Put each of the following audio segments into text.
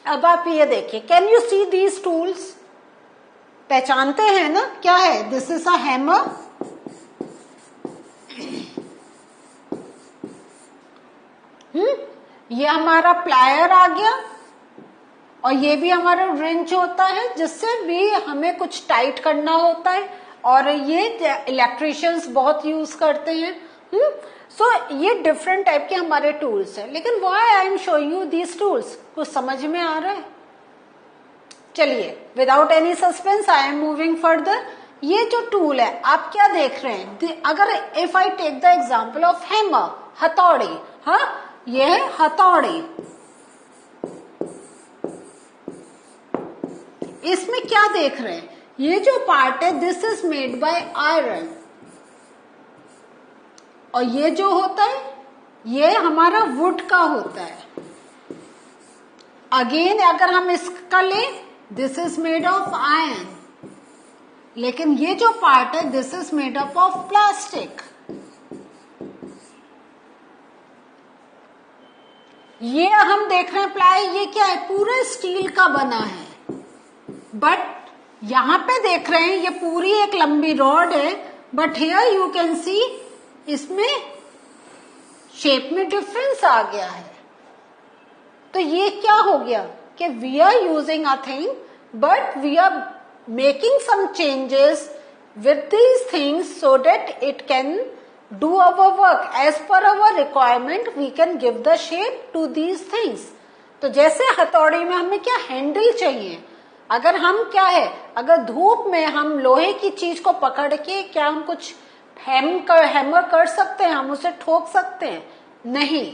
अब आप ये देखिए, can you see these tools? पहचानते हैं ना क्या है? दिस इज अ हैमर, ये हमारा प्लायर आ गया, और ये भी हमारा रिंच होता है जिससे भी हमें कुछ टाइट करना होता है, और ये इलेक्ट्रिशियंस बहुत यूज करते हैं। सो ये डिफरेंट टाइप के हमारे टूल्स हैं। लेकिन why I am showing you these tools? कुछ समझ में आ रहा है? चलिए, without any suspense I am moving further. ये जो टूल है आप क्या देख रहे हैं? अगर if I take the example of hammer, हथौड़ी, हाँ ये है हथौड़ी। इसमें क्या देख रहे हैं? ये जो पार्ट है this is made by iron, और ये जो होता है ये हमारा वुड का होता है। अगेन अगर हम इसका लें, this is made of iron, लेकिन ये जो पार्ट है this is made up of plastic. ये हम देख रहे हैं प्लाई, ये क्या है? पूरा स्टील का बना है। बट यहां पे देख रहे हैं ये पूरी एक लंबी रॉड है, but here you can see इसमें शेप में डिफरेंस आ गया है। तो ये क्या हो गया कि we are using a thing but we are making some changes with these things so that it can do our work as per our requirement. We can give the shape to these things. तो जैसे हथौड़ी में हमें क्या handle चाहिए, अगर हम क्या है, अगर धूप में हम लोहे की चीज को पकड़ के क्या हम कुछ हैमर कर सकते हैं? हम उसे ठोक सकते हैं? नहीं,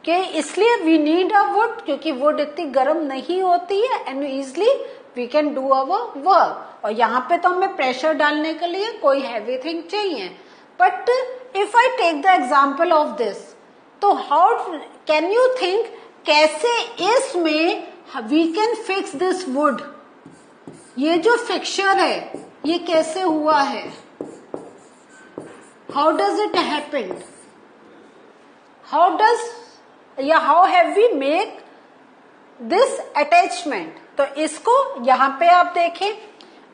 कि इसलिए वी नीड अ वुड, क्योंकि वुड इतनी गर्म नहीं होती है and easily we can do our work. और यहाँ पे तो हमें प्रेशर डालने के लिए कोई हैवी थिंग चाहिए। But if I take the example of this, तो हाउ कैन यू थिंक कैसे इसमें we can fix this wood? ये जो फिक्सचर है ये कैसे हुआ है? How does it happen? How have we make this attachment? तो इसको यहाँ पे आप देखें,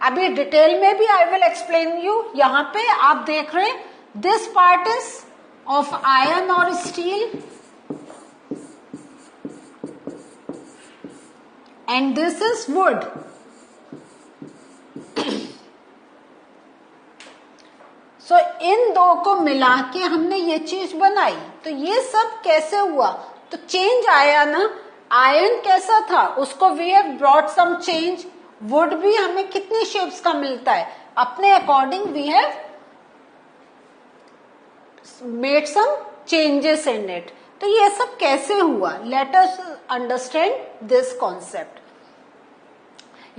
अभी डिटेल में भी आई विल एक्सप्लेन यू। यहाँ पे आप देख रहे हैं this part is of iron और steel and this is wood. So इन दो को मिला के हमने ये चीज बनाई। तो ये सब कैसे हुआ? तो चेंज आया ना। आयरन कैसा था, उसको we have brought some change. Wood भी हमें कितनी शेप्स का मिलता है, अपने according we have made some changes in it. तो ये सब कैसे हुआ? Let us understand this concept.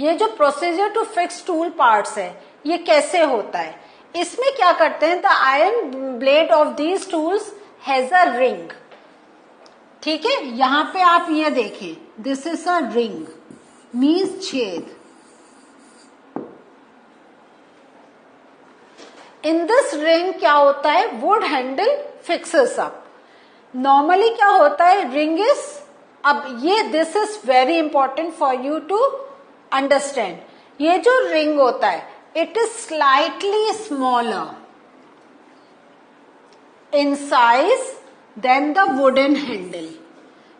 ये जो procedure to fix tool parts है ये कैसे होता है? इसमें क्या करते हैं, the iron blade of these tools has a ring. ठीक है, यहां पे आप ये देखें, this is a ring, means छेद। इन दिस रिंग क्या होता है, wood handle fixes up. Normally क्या होता है, रिंग इज, अब ये this is very important for you to understand. ये जो रिंग होता है it is slightly smaller in size than the wooden handle.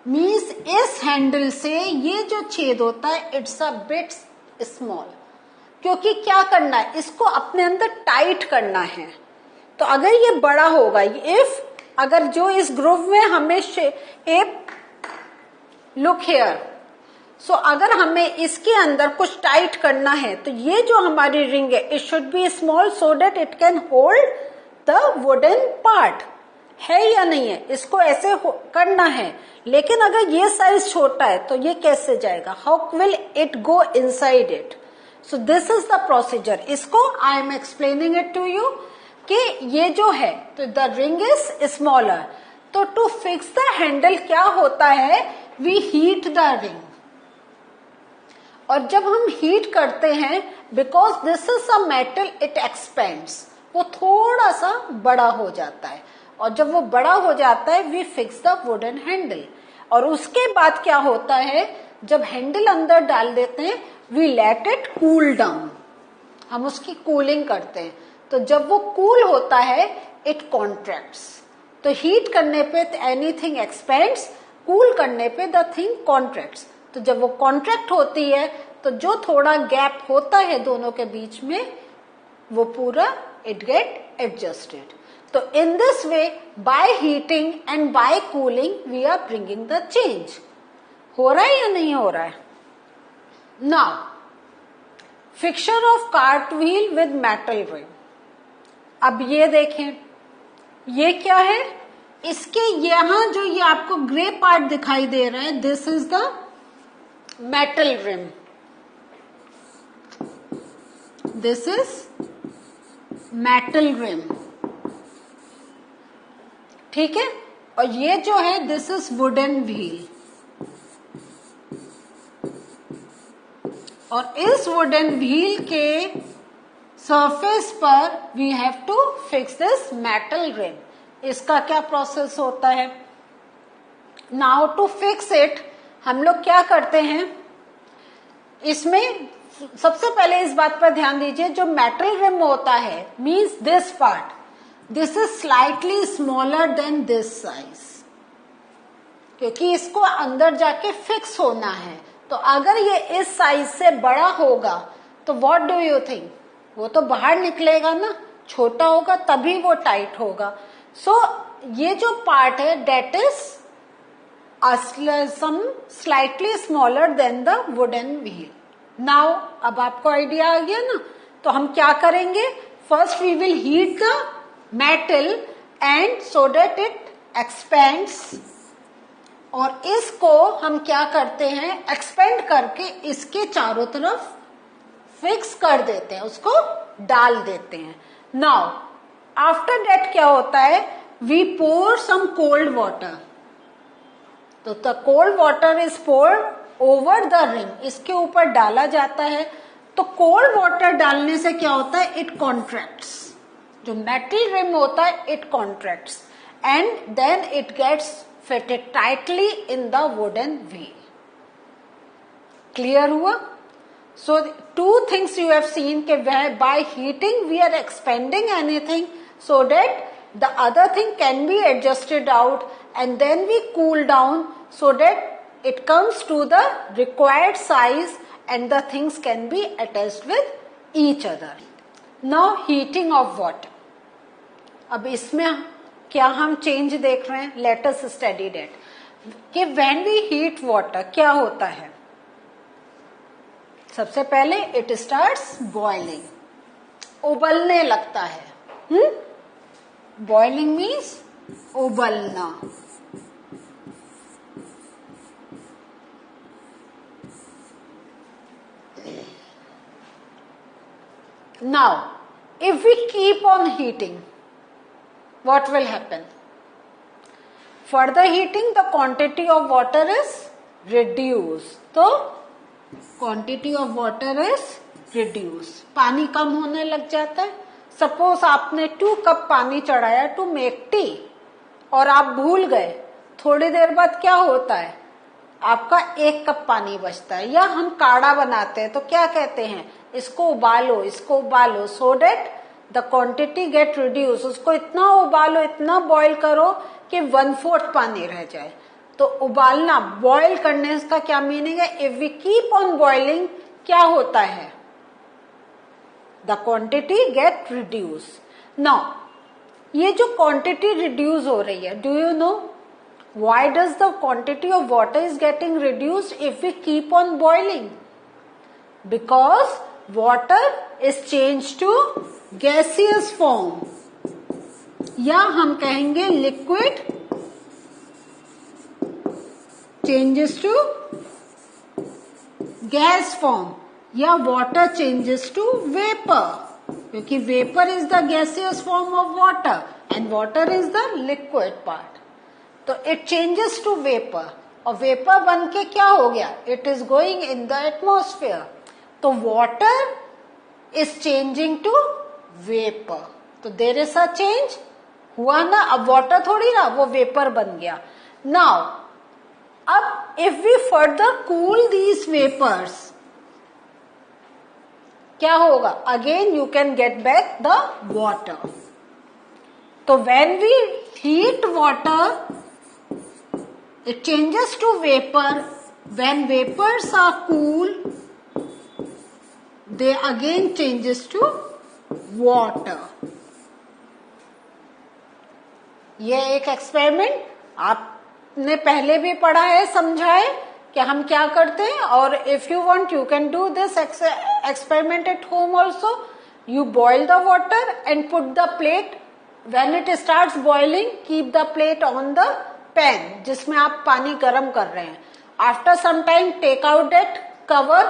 Means इस हैंडल से ये जो छेद होता है it's a bit small, क्योंकि क्या करना है, इसको अपने अंदर टाइट करना है। तो अगर ये बड़ा होगा, इफ अगर जो इस ग्रुव में हमें एक लुक हेयर, सो अगर हमें इसके अंदर कुछ टाइट करना है तो ये जो हमारी रिंग है it should be small so that it can hold the wooden part. है या नहीं है, इसको ऐसे करना है। लेकिन अगर ये साइज छोटा है तो ये कैसे जाएगा, how will it go inside it? So this is the procedure. इसको I am explaining it to you कि ये जो है, तो द रिंग इज स्मॉलर। तो टू फिक्स द हैंडल क्या होता है, वी हीट द रिंग। और जब हम हीट करते हैं, because this is a metal, it expends, वो थोड़ा सा बड़ा हो जाता है। और जब वो बड़ा हो जाता है we fix the wooden handle. और उसके बाद क्या होता है, जब हैंडल अंदर डाल देते हैं we let it cool down, हम उसकी कूलिंग करते हैं। तो जब वो कूल होता है इट कॉन्ट्रैक्ट्स। तो हीट करने पे एनीथिंग एक्सपेंड्स, कूल करने पे द थिंग कॉन्ट्रैक्ट्स। तो जब वो कॉन्ट्रैक्ट होती है तो जो थोड़ा गैप होता है दोनों के बीच में वो पूरा इट गेट एडजस्टेड। तो in this way by heating and by cooling we are bringing the change. हो रहा है या नहीं हो रहा है? Now fixture of cart wheel with metal rim. अब ये देखें, ये क्या है? इसके यहां जो ये आपको ग्रे पार्ट दिखाई दे रहा है this is the metal rim, this is metal rim, ठीक है। और ये जो है दिस इज वुडन व्हील, और इस वुडन व्हील के सरफेस पर we have to fix this metal rim. इसका क्या प्रोसेस होता है? नाउ टू फिक्स इट हम लोग क्या करते हैं, इसमें सबसे पहले इस बात पर ध्यान दीजिए, जो मेटल रिम होता है means this part, this is slightly smaller then this size, क्योंकि इसको अंदर जाके फिक्स होना है। तो अगर ये इस साइज से बड़ा होगा तो व्हाट डू यू थिंक, वो तो बाहर निकलेगा ना, छोटा होगा तभी वो टाइट होगा। सो ये जो पार्ट है that is some slightly smaller than the wooden wheel. Now अब आपको आइडिया आ गया ना, तो हम क्या करेंगे, first we will heat the metal and so that it expands, और इसको हम क्या करते हैं एक्सपेंड करके इसके चारों तरफ फिक्स कर देते हैं, उसको डाल देते हैं। नाउ आफ्टर दैट क्या होता है, we pour some cold water, तो the cold water is poured over the rim, इसके ऊपर डाला जाता है। तो कोल्ड वाटर डालने से क्या होता है, इट कॉन्ट्रैक्ट्स, जो मेटल रिम होता है it contracts and then it gets fitted tightly in the wooden wheel. Clear हुआ? So two things you have seen कि by heating we are expanding anything so that the other thing can be adjusted out, and then we cool down so that it comes to the required size and the things can be attached with each other. Now heating of water. अब इसमें क्या हम change देख रहे हैं, let us study that कि when we heat water क्या होता है। सबसे पहले इट स्टार्ट्स बॉइलिंग, उबलने लगता है। बॉइलिंग मीन्स उबलना। Now if we keep on heating what will happen? Further heating the quantity of water is reduced, तो quantity of water is reduce, पानी कम होने लग जाता है। सपोज आपने 2 कप पानी चढ़ाया टू मेक टी और आप भूल गए, थोड़ी देर बाद क्या होता है, आपका 1 कप पानी बचता है। या हम काढ़ा बनाते हैं तो क्या कहते हैं, इसको उबालो, इसको उबालो, so that the quantity get reduce, उसको इतना उबालो, इतना बॉईल करो कि 1/4 पानी रह जाए। तो उबालना, बॉईल करने का क्या मीनिंग है, if we keep on boiling क्या होता है, the quantity get reduce. Now ये जो क्वांटिटी रिड्यूस हो रही है, do you know why does the quantity of water is getting reduced if we keep on boiling? Because water is change to gaseous form, या हम कहेंगे liquid changes to gas form, या water changes to vapor, क्योंकि vapor is the gaseous form of water and water is the liquid part. तो it changes to vapor, और vapor बन के क्या हो गया, it is going in the atmosphere. तो water is changing to vapor, तो there is a change हुआ ना। अब water थोड़ी ना, वो vapor बन गया। Now अब if we further cool these vapors, क्या होगा? Again you can get back the water. तो when we heat water, it changes to vapor. When vapors are cool, they again changes to water. ये एक experiment आपने पहले भी पढ़ा है, समझा है कि हम क्या करते हैं. और if you want you can do this experiment at home also. You boil the water and put the plate. When it starts boiling, keep the plate on the pan जिसमें आप पानी गर्म कर रहे हैं. After some time take out that cover.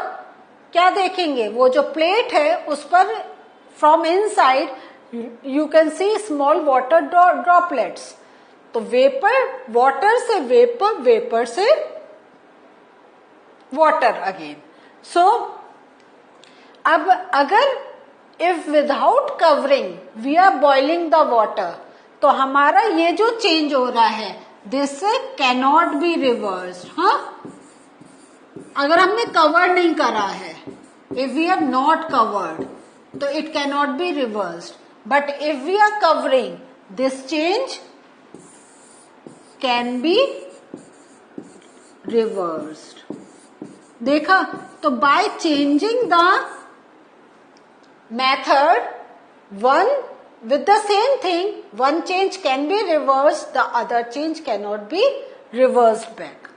क्या देखेंगे? वो जो प्लेट है उस पर from inside you can see small water droplets. तो वेपर, वाटर से वेपर, वेपर से वाटर अगेन. सो अब अगर if without covering we are boiling the water, तो हमारा ये जो चेंज हो रहा है दिस कैनॉट बी रिवर्स्ड. हाँ, अगर हमने कवर नहीं करा है, if we are not covered, तो it cannot be reversed. But if we are covering, this change can be reversed. देखा? तो by changing the method, one with the same thing, one change can be reversed, the other change cannot be reversed back.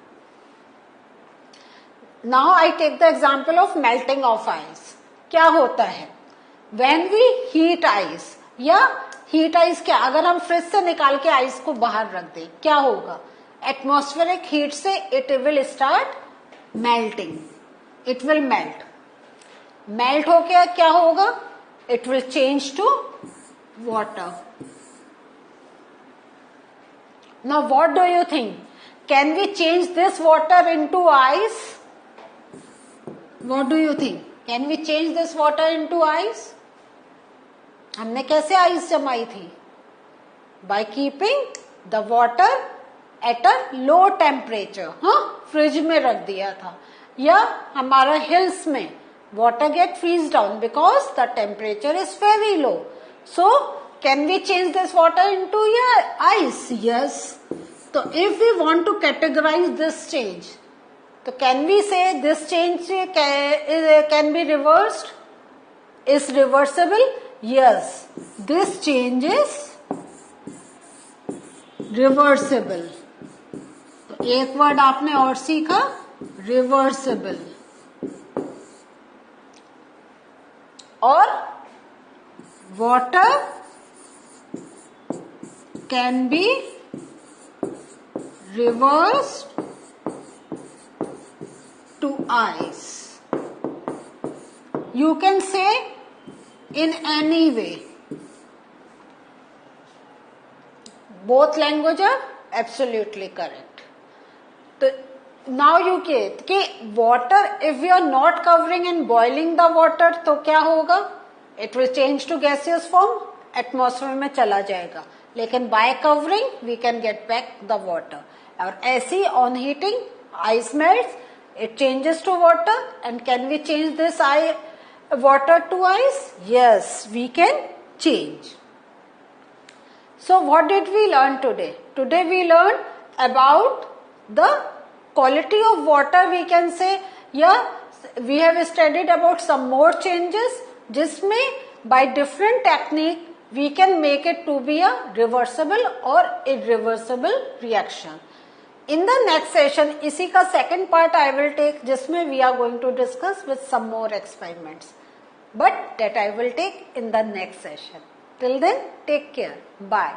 Now I take the example of melting of ice. क्या होता है? When we heat ice, या heat ice, क्या अगर हम fridge से निकाल के आइस को बाहर रख दें, क्या होगा? एटमॉस्फेरिक हीट से it will start melting. It will melt. Melt होके क्या होगा? It will change to water. Now what do you think? Can we change this water into ice? What do you think? Can we change this water into ice? हमने कैसे ice जमाई थी? By keeping the water at a low temperature. हाँ, fridge में रख दिया था. या हमारा हिल्स में water gate freeze down because the temperature is very low. So can we change this water into ice? Yes. तो if we want to categorize this change, तो can we say this change can be reversed? Is reversible? Yes, this change is reversible. तो एक word आपने और सीखा, reversible. और water can be reversed to ice. You can say in any way. Both language are absolutely correct. So now you get कि water, if we are not covering and boiling the water, तो क्या होगा? It will change to gaseous form, atmosphere में चला जाएगा. लेकिन by covering we can get back the water. और ऐसी on heating ice melts, it changes to water. And can we change this water to ice? Yes, we can change. So what did we learn today? Today we learned about the quality of water, we can say. Yeah, we have studied about some more changes जिसमें by different technique we can make it to be a reversible or irreversible reaction. In the next session, इसी का second part I will take, जिसमें we are going to discuss with some more experiments. But that I will take in the next session. Till then, take care. Bye.